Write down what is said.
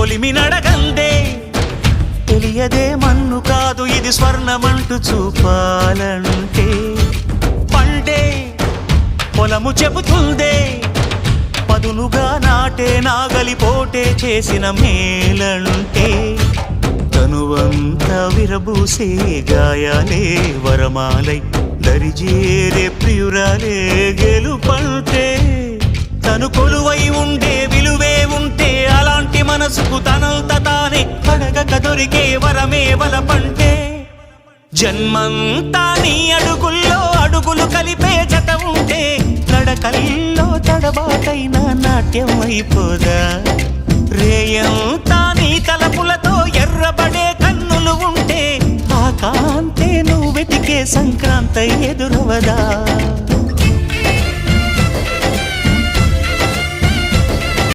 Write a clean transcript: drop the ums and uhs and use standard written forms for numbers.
కొలిమి నడగందే తెలియదే మన్ను కాదు ఇది స్వర్ణమంటూ చూపాలంటే పండే పొలము చెబుతుందే పదునుగా నాటే నాగలి పోటే చేసిన మేలంటే తనువంతా విరబూసే గాయాలే వరమాలై దరిజేరే ప్రియురాలే గెలుపంటే తను కొలువై ఉండే విలువే ఉంటే అలాంటి మనసుకు తనంత తానే అడగక దొరికే వరమే వలపంటే జన్మంతా నీ అడుగుల్లో అడుగులు కలిపే జత ఉంటే నడకల్లో తడబాటైన నాట్యం అయిపోదా రేయంతా నీ తలపులతో ఎర్రబడే కన్నులు ఉంటే ఆ కాంతే నువ్వు వెతికే సంక్రాంతి ఎదురవదా